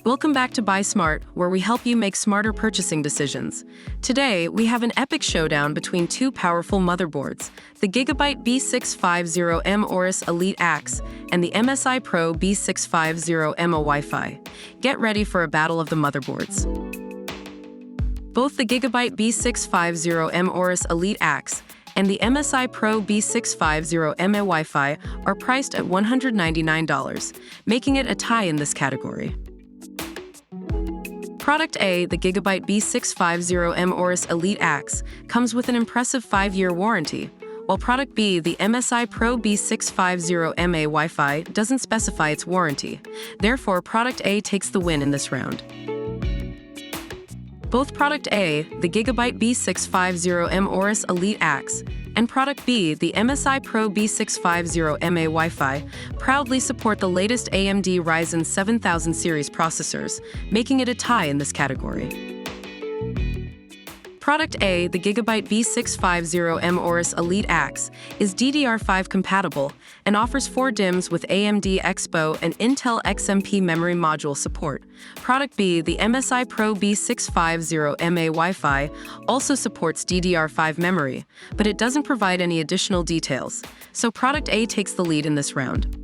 Welcome back to Buy Smart, where we help you make smarter purchasing decisions. Today, we have an epic showdown between two powerful motherboards, the Gigabyte B650M AORUS Elite AX and the MSI Pro B650M-A Wi-Fi. Get ready for a battle of the motherboards. Both the Gigabyte B650M AORUS Elite AX and the MSI Pro B650M-A Wi-Fi are priced at $199, making it a tie in this category. Product A, the Gigabyte B650M AORUS Elite AX, comes with an impressive 5-year warranty, while Product B, the MSI Pro B650M-A Wi-Fi, doesn't specify its warranty. Therefore, Product A takes the win in this round. Both Product A, the Gigabyte B650M AORUS Elite AX, and Product B, the MSI Pro B650M-A Wi-Fi, proudly support the latest AMD Ryzen 7000 series processors, making it a tie in this category. Product A, the Gigabyte B650M AORUS Elite AX, is DDR5 compatible and offers 4 DIMMs with AMD EXPO and Intel XMP memory module support. Product B, the MSI Pro B650M-A Wi-Fi, also supports DDR5 memory, but it doesn't provide any additional details, so Product A takes the lead in this round.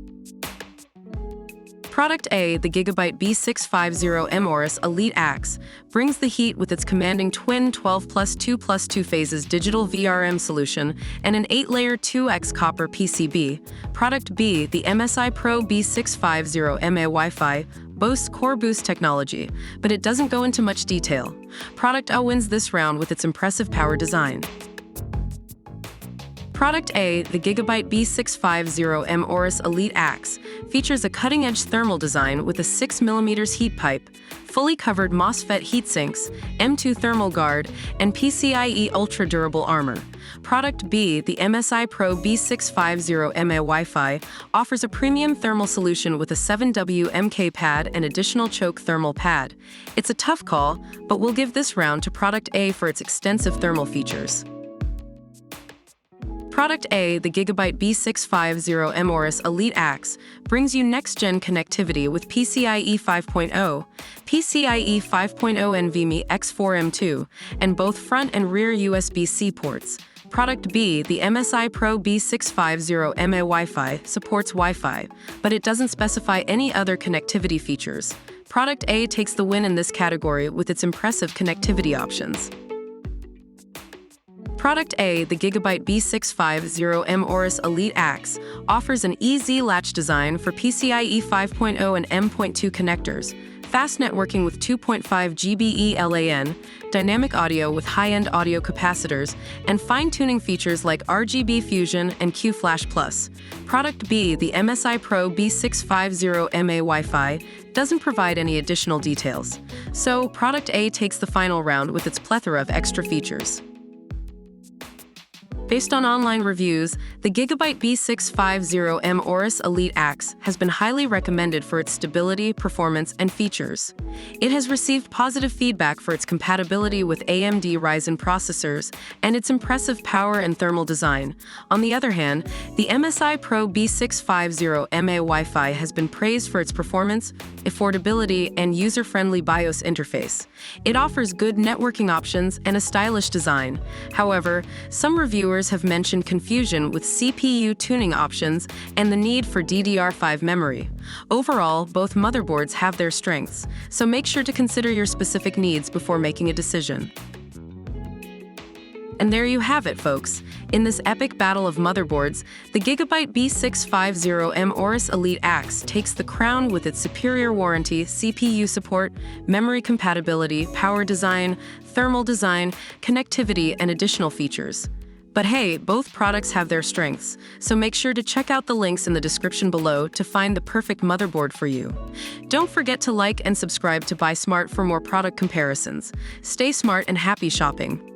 Product A, the Gigabyte B650M AORUS Elite AX, brings the heat with its commanding twin 12+2+2 phases digital VRM solution and an 8-layer 2x copper PCB. Product B, the MSI Pro B650M-A Wi-Fi, boasts Core Boost technology, but it doesn't go into much detail. Product A wins this round with its impressive power design. Product A, the Gigabyte B650M AORUS Elite AX, features a cutting-edge thermal design with a 6mm heat pipe, fully covered MOSFET heatsinks, M2 thermal guard, and PCIe ultra-durable armor. Product B, the MSI Pro B650M-A Wi-Fi, offers a premium thermal solution with a 7W MK pad and additional choke thermal pad. It's a tough call, but we'll give this round to Product A for its extensive thermal features. Product A, the Gigabyte B650M AORUS Elite AX, brings you next-gen connectivity with PCIe 5.0, PCIe 5.0 NVMe X4M2, and both front and rear USB-C ports. Product B, the MSI Pro B650M-A Wi-Fi, supports Wi-Fi, but it doesn't specify any other connectivity features. Product A takes the win in this category with its impressive connectivity options. Product A, the Gigabyte B650M AORUS Elite AX, offers an EZ-Latch design for PCIe 5.0 and M.2 connectors, fast networking with 2.5 GB LAN, dynamic audio with high-end audio capacitors, and fine-tuning features like RGB Fusion and Q-Flash Plus. Product B, the MSI Pro B650M-A Wi-Fi, doesn't provide any additional details, so Product A takes the final round with its plethora of extra features. Based on online reviews, the Gigabyte B650M AORUS Elite AX has been highly recommended for its stability, performance, and features. It has received positive feedback for its compatibility with AMD Ryzen processors and its impressive power and thermal design. On the other hand, the MSI Pro B650M-A Wi-Fi has been praised for its performance, affordability, and user-friendly BIOS interface. It offers good networking options and a stylish design. However, some reviewers have mentioned confusion with CPU tuning options and the need for DDR5 memory. Overall, both motherboards have their strengths, so make sure to consider your specific needs before making a decision. And there you have it, folks. In this epic battle of motherboards, the Gigabyte B650M AORUS Elite AX takes the crown with its superior warranty, CPU support, memory compatibility, power design, thermal design, connectivity, and additional features. But hey, both products have their strengths, so make sure to check out the links in the description below to find the perfect motherboard for you. Don't forget to like and subscribe to Buy Smart for more product comparisons. Stay smart and happy shopping.